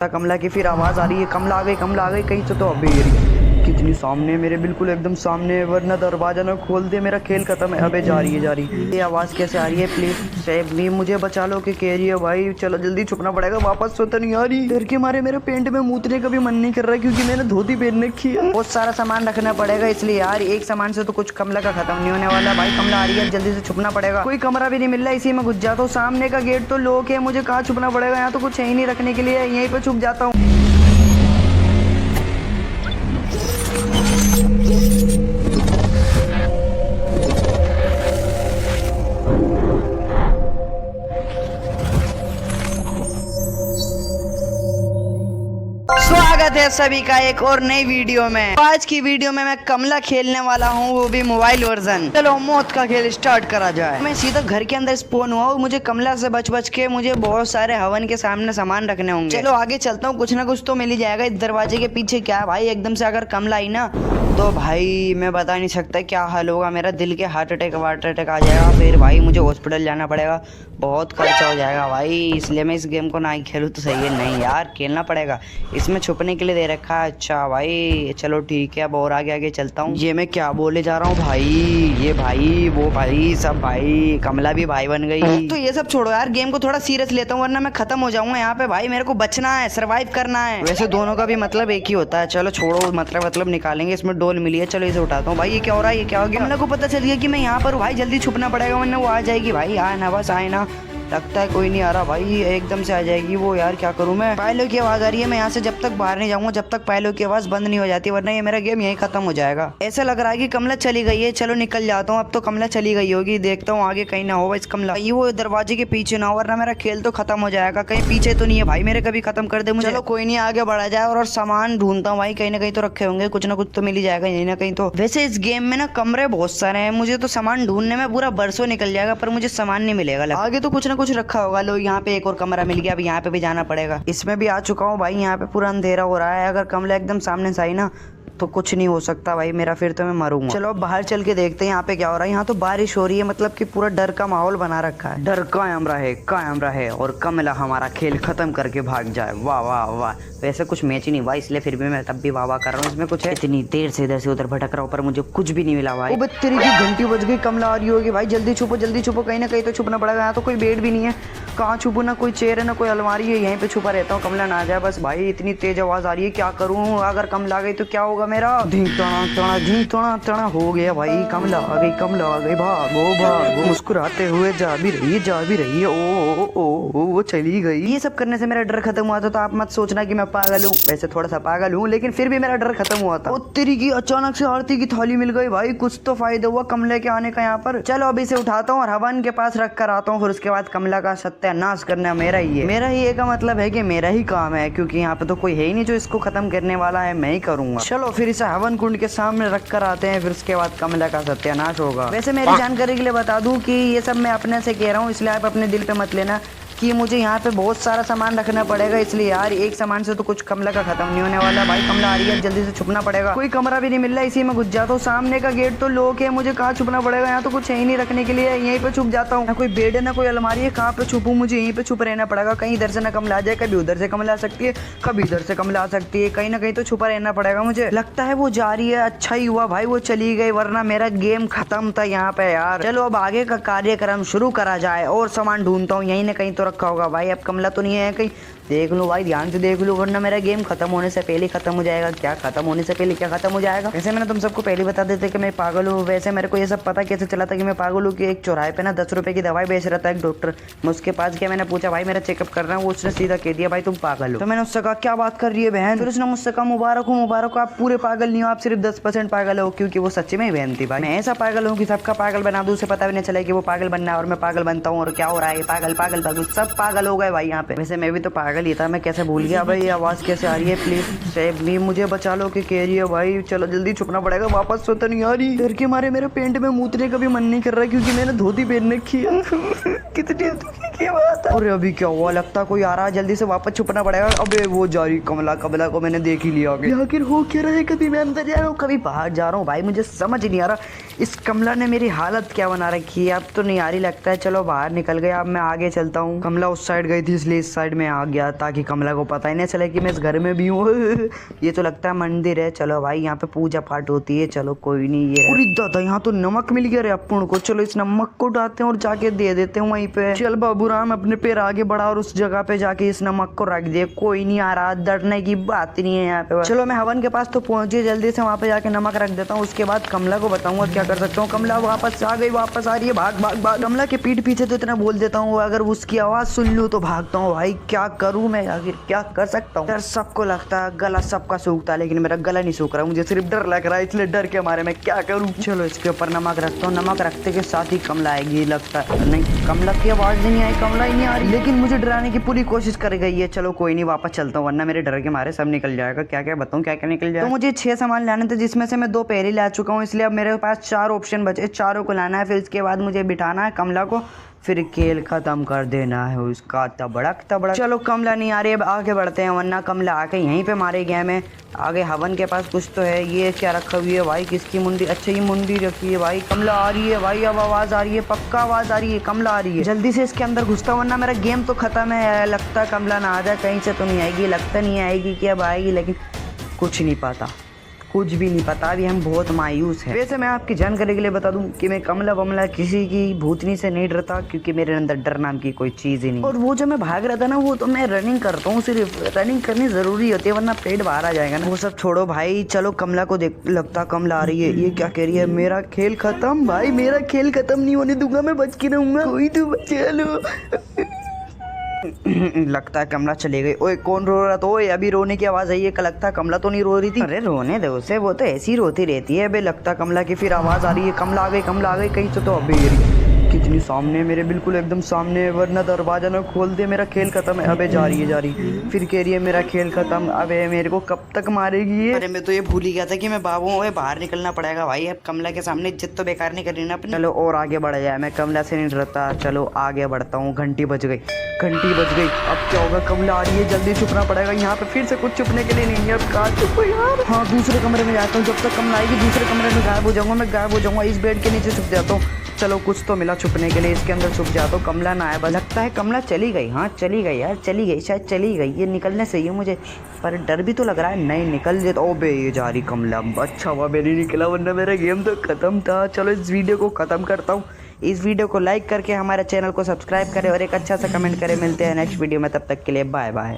कमला की फिर आवाज आ रही है, कमला आ गई, कमला आ गई कहीं से। तो अबे कितनी सामने, मेरे बिल्कुल एकदम सामने, वरना दरवाजा ना खोल दे, मेरा खेल खत्म है। अबे जा रही है, जा रही है। ये आवाज कैसे आ रही है? प्लीज सेव मी, मुझे बचा लो। कि कह रही है भाई चलो जल्दी छुपना पड़ेगा, वापस तो नहीं आ रही। डर के मारे मेरे पेंट में मूतने का भी मन नहीं कर रहा है, क्योंकि मैंने धोती पहन रखी है। बहुत सारा सामान रखना पड़ेगा, इसलिए यार एक सामान से तो कुछ कमला का खत्म नहीं होने वाला। भाई कमला आ रही है, जल्दी से छुपना पड़ेगा। कोई कमरा भी नहीं मिल रहा, इसी में घुस जाता हूँ। सामने का गेट तो लॉक है, मुझे कहाँ छुपना पड़ेगा? यहाँ तो कुछ है ही नहीं रखने के लिए, यहीं पे छुप जाता हूँ। स्वागत है सभी का एक और नई वीडियो में। आज की वीडियो में मैं कमला खेलने वाला हूँ, वो भी मोबाइल वर्जन। चलो मौत का खेल स्टार्ट करा जाए। मैं सीधा घर के अंदर स्पॉन हुआ हूँ। मुझे कमला से बच के मुझे बहुत सारे हवन के सामने सामान रखने होंगे। चलो आगे चलता हूँ, कुछ ना कुछ तो मिल ही जाएगा। इस दरवाजे के पीछे क्या है भाई? एकदम से अगर कमला आई ना तो भाई मैं बता नहीं सकता क्या हाल होगा मेरा। दिल के हार्ट अटैक वार्ट अटैक आ जाएगा, फिर भाई मुझे हॉस्पिटल जाना पड़ेगा, बहुत खर्चा हो जाएगा भाई। इसलिए मैं इस गेम को ना ही खेलूँ तो सही है। नहीं यार खेलना पड़ेगा, इसमें छुपने के लिए दे रखा है। अच्छा भाई चलो ठीक है, अब और आगे आगे चलता हूँ। ये मैं क्या बोले जा रहा हूँ भाई? ये भाई वो भाई सब भाई, कमला भी भाई बन गई। तो ये सब छोड़ो यार, गेम को थोड़ा सीरियस लेता हूँ वरना मैं खत्म हो जाऊंगा यहाँ पे। भाई मेरे को बचना है, सर्वाइव करना है। वैसे दोनों का भी मतलब एक ही होता है। चलो छोड़ो, मतलब निकालेंगे। इसमें डोल मिली है, चलो इसे उठाता हूँ। भाई ये क्या हो रहा है? ये क्या हो गया? कमला को पता चल गया कि मैं यहाँ पर हूँ। भाई जल्दी छुपना पड़ेगा वरना वो आ जाएगी। भाई आए ना, बस आए ना। लगता है कोई नहीं आ रहा भाई, एकदम से आ जाएगी वो। यार क्या करूं मैं? पायलों की आवाज आ रही है। मैं यहाँ से जब तक बाहर नहीं जाऊंगा, जब तक पायलों की आवाज बंद नहीं हो जाती, वरना ये मेरा गेम यहीं खत्म हो जाएगा। ऐसा लग रहा है कि कमला चली गई है। चलो निकल जाता हूँ। अब तो कमला चली गई होगी, देखता हूँ आगे कहीं ना हो इस कमला। ये वो दरवाजे के पीछे ना हो, वरना मेरा खेल तो खत्म हो जाएगा। कहीं पीछे तो नहीं है भाई मेरे, कभी खत्म कर दे मुझे। चलो कोई नहीं, आगे बढ़ा जाए। और सामान ढूंढता हूँ भाई, कहीं ना कहीं तो रखे होंगे, कुछ ना कुछ तो मिल ही जाएगा यहीं ना कहीं तो। वैसे इस गेम में ना कमरे बहुत सारे हैं, मुझे तो सामान ढूंढने में पूरा बरसों निकल जाएगा, पर मुझे सामान नहीं मिलेगा। आगे तो कुछ ना कुछ रखा होगा। लो यहाँ पे एक और कमरा मिल गया, अब यहाँ पे भी जाना पड़ेगा। इसमें भी आ चुका हूँ भाई। यहाँ पे पूरा अंधेरा हो रहा है। अगर कमला एकदम सामने से आई ना तो कुछ नहीं हो सकता भाई मेरा, फिर तो मैं मरूंगा। चलो बाहर चल के देखते हैं यहाँ पे क्या हो रहा है। यहाँ तो बारिश हो रही है, मतलब कि पूरा डर का माहौल बना रखा है। डर कायम रहे और कमला हमारा खेल खत्म करके भाग जाए। वाह वाह वाह। वैसे कुछ मैच ही नहीं हुआ, इसलिए फिर भी मैं तब भी वाह वाह कर रहा हूँ। इसमें कुछ है, इतनी देर से इधर से उधर भटक रहा हूँ पर मुझे कुछ भी नहीं मिला भाई। वो तेरी की घंटी बज गई, कमला आ रही होगी। भाई जल्दी छुपो, कहीं ना कहीं तो छुपना पड़ेगा। यहाँ तो कोई बेड भी नहीं है, कहाँ छुपू? ना कोई चेयर है ना कोई अलमारी है, यहीं पे छुपा रहता हूँ। कमला ना आ जाए बस। भाई इतनी तेज आवाज आ रही है, क्या करूँ? अगर कमला आ गई तो क्या होगा मेरा? ढींग हो गया भाई। कमला आ गई, भागो। मुस्कुराते हुए जा भी रही है। ओ वो चली गई। ये सब करने से मेरा डर खत्म हुआ था, तो आप मत सोचना कि मैं पागल हूँ। वैसे थोड़ा सा पागल हूँ, लेकिन फिर भी मेरा डर खत्म हुआ था। तेरी की अचानक से आरती की थाली मिल गई भाई, कुछ तो फायदा हुआ कमले के आने का यहाँ पर। चलो अभी से उठाता हूँ और हवन के पास रख कर आता हूँ, फिर उसके बाद कमला का सत्यानाश करना मेरा ही है। मेरा ही का मतलब है कि मेरा ही काम है, क्योंकि यहाँ पे तो कोई है ही नहीं जो इसको खत्म करने वाला है, मैं ही करूंगा। चलो फिर इसे हवन कुंड के सामने रख कर आते हैं, फिर उसके बाद कमला का सत्यानाश होगा। वैसे मेरी जानकारी के लिए बता दूं कि ये सब मैं अपने से कह रहा हूँ, इसलिए आप अपने दिल पे मत लेना कि मुझे यहाँ पे बहुत सारा सामान रखना पड़ेगा। इसलिए यार एक सामान से तो कुछ कमला का खत्म नहीं होने वाला। भाई कमला आ रही है, जल्दी से छुपना पड़ेगा। कोई कमरा भी नहीं मिल रहा, इसी में घुस जाता हूँ। सामने का गेट तो लॉक है, मुझे कहाँ छुपना पड़ेगा? यहाँ तो कुछ है ही नहीं रखने के लिए, यहीं पे छुप जाता हूँ। ना कोई बेड है ना कोई अलमारी है, कहाँ पे छुपूं? मुझे यहीं पे छुप रहना पड़ेगा। कहीं इधर से ना कमला आ जाए, कभी उधर से कमला आ सकती है, कभी इधर से कमला आ सकती है। कहीं ना कहीं तो छुपा रहना पड़ेगा मुझे। लगता है वो जा रही है, अच्छा ही हुआ भाई वो चली गई, वरना मेरा गेम खत्म था यहाँ पे यार। चलो अब आगे का कार्यक्रम शुरू करा जाए। और सामान ढूंढता हूँ, यहीं ना कहीं तो रखा होगा भाई। अब कमला तो नहीं है कहीं, देख लो भाई ध्यान से देख लो, वरना मेरा गेम खत्म होने से पहले खत्म हो जाएगा। क्या खत्म होने से पहले क्या खत्म हो जाएगा? वैसे मैंने तुम सबको पहले बता देते कि मैं पागल हूँ। वैसे मेरे को ये सब पता कैसे चला था कि मैं पागल हूँ? कि एक चौराहे पे ना 10 रुपए की दवाई बेच रहा था एक डॉक्टर। मैं उसके पास गया, मैंने पूछा भाई मेरा चेकअप करना है। वो उसने सीधा कह दिया भाई तुम पागल हो। तो मैंने उससे कहा क्या बात कर रही है बहन? फिर उसने मुझसे कहा मुबारक हो, आप पूरे पागल नहीं हो, आप सिर्फ 10% पागल हो। क्योंकि वो सच्ची में ही बहन थी भाई। मैं ऐसा पागल हूँ कि सबका पागल बना दूँ, उसे पता भी नहीं चला कि वो पागल बनना है और मैं पागल बनता हूँ। और क्या हो रहा है? पागल सब पागल हो गए भाई यहाँ पे। वैसे मैं भी तो पागल ही था, मैं कैसे भूल गया भाई? ये आवाज कैसे आ रही है? प्लीज सेव मी, मुझे बचा लो। कि कह रही है भाई चलो जल्दी छुपना पड़ेगा, वापस तो नहीं आ रही। डर के मारे मेरे पेंट में मूतने का भी मन नहीं कर रहा, क्योंकि मैंने धोती पहन रखी है। कितनी ये बात है। अरे अभी क्या हुआ, लगता कोई आ रहा है, जल्दी से वापस छुपना पड़ेगा। अबे वो जा रही कमला, कमला को मैंने देख ही लिया। आखिर हो क्या रहा है, कभी मैं अंदर जा रहा हूँ कभी बाहर जा रहा हूँ भाई, मुझे समझ नहीं आ रहा इस कमला ने मेरी हालत क्या बना रखी है। अब तो नहीं आ रही लगता है, चलो बाहर निकल गया, अब मैं आगे चलता हूँ। कमला उस साइड गई थी इसलिए इस साइड में आ गया ताकि कमला को पता ही नहीं चले कि मैं इस घर में भी हूँ। ये तो लगता है मंदिर है, चलो भाई यहाँ पे पूजा पाठ होती है, चलो कोई नहीं। ये अरे दादा यहाँ तो नमक मिल गया रे अपन को, चलो इस नमक को डालते हैं और जाके दे देते हैं वहीं पे। चल बाबूराम अपने पैर आगे बढ़ा और उस जगह पे जाके इस नमक को रख दे, कोई नहीं आ रहा, डरने की बात नहीं है यहाँ पे। चलो मैं हवन के पास तो पहुंची, जल्दी से वहाँ पे जाके नमक रख देता हूँ, उसके बाद कमला को बताऊंगा क्या कर सकता हूँ। कमला वापस आ गई, वापस आ रही है, भाग भाग भाग। कमला के पीठ पीछे तो इतना बोल देता हूँ, अगर उसकी आवाज सुन लूँ तो भागता हूँ। भाई क्या करूँ मैं, आखिर क्या कर सकता हूँ। डर सबको लगता है, गला सबका सूखता है, लेकिन मेरा गला नहीं सूख रहा, मुझे सिर्फ डर लग रहा है, इसलिए डर के मारे मैं क्या करूँ। चलो इसके ऊपर नमक रखता हूँ, नमक रखते के साथ ही कमला आएगी लगता है। नहीं कमला की आवाज नहीं आई, कमला ही नहीं आ रही, लेकिन मुझे डराने की पूरी कोशिश कर गई है। चलो कोई नहीं, वापस चलता हूँ, वरना मेरे डर के मारे सब निकल जाएगा। क्या क्या बताऊँ, क्या क्या निकल जाएगा। तो मुझे 6 सामान लाने थे, जिसमें से मैं 2 पहले ही ला चुका हूँ, इसलिए अब मेरे पास 4 ऑप्शन बचे, चारों को लाना है। फिर इसके बाद मुझे बिठाना है कमला को, फिर खेल खत्म कर देना है उसका। तबड़क तबड़क। चलो कमला नहीं आ रही है, अब आगे बढ़ते हैं, वरना कमला आके यहीं पे मारेगी हमें। आगे हवन के पास कुछ तो है, ये क्या रखा हुई है भाई, किसकी मुंडी, अच्छा ये मुंडी रखी है भाई। कमला आ रही है भाई, अब आवाज आ रही है, पक्का आवाज आ रही है, कमला आ रही है। जल्दी से इसके अंदर घुसता, वरना मेरा गेम तो खत्म है। लगता है कमला ना आ जाए, कहीं से तो नहीं आएगी, लगता नहीं आएगी कि अब आएगी, लेकिन कुछ नहीं पता, कुछ भी नहीं पता। अभी हम बहुत मायूस हैं। वैसे मैं आपकी जानकारी के लिए बता दूं कि मैं कमला बमला किसी की भूतनी से नहीं डरता, क्योंकि मेरे अंदर डर नाम की कोई चीज़ ही नहीं। और वो जो मैं भाग रहा था ना, वो तो मैं रनिंग करता हूँ, सिर्फ रनिंग करनी ज़रूरी होती है, वरना पेट बाहर आ जाएगा ना। वो सब छोड़ो भाई, चलो कमला को देख, लगता कमला आ रही है। ये क्या कह रही है, मेरा खेल खत्म भाई, मेरा खेल खत्म नहीं होने दूंगा, मैं बच के रहूंगा, कोई तो बचा लो। लगता है कमला चली गई। ओए कौन रो रहा था, ओए अभी रोने की आवाज आई है, लगता है कमला तो नहीं रो रही थी। अरे रोने दे उसे, वो तो ऐसी रोती रहती है। अबे लगता कमला की फिर आवाज आ रही है, कमला आ गई, कमला आ गई कहीं से। तो अबे कितनी सामने, मेरे बिल्कुल एकदम सामने, वरना दरवाजा ना खोल दे, मेरा खेल खत्म है। अबे जा रही है, जा रही, फिर कह रही है मेरा खेल खत्म। अबे मेरे को कब तक मारेगी ये। अरे मैं तो ये भूल ही गया था कि मैं बाबू हूँ, बाहर निकलना पड़ेगा भाई, अब कमला के सामने इज्जत तो बेकार नहीं करनी ना अपनी। चलो और आगे बढ़ जाए, मैं कमला से नहीं डरता, चलो आगे बढ़ता हूँ। घंटी बज गई, घंटी बज गई, अब क्या होगा, कमला आ रही है, जल्दी छुपना पड़ेगा यहाँ पे। फिर से कुछ छुपने के लिए नहीं है, अब कहाँ छुपो यार। हाँ दूसरे कमरे में जाता हूँ, जब तक कमला आएगी दूसरे कमरे में गायब हो जाऊंगा, मैं गायब हो जाऊंगा, इस बेड के नीचे छुप जाता हूँ। चलो कुछ तो मिला छुपने के लिए, इसके अंदर छुप जाता हूँ। कमला ना आया, लगता है कमला चली गई। हाँ चली गई यार, चली गई, शायद चली गई। ये निकलने से ही मुझे, पर डर भी तो लग रहा है, नहीं निकल जाए। ओ बे ये जा रही कमला, अच्छा हुआ मेरी निकला, वरना मेरा गेम तो खत्म था। चलो इस वीडियो को खत्म करता हूँ। इस वीडियो को लाइक करके हमारे चैनल को सब्सक्राइब करें और एक अच्छा सा कमेंट करें। मिलते हैं नेक्स्ट वीडियो में, तब तक के लिए बाय बाय।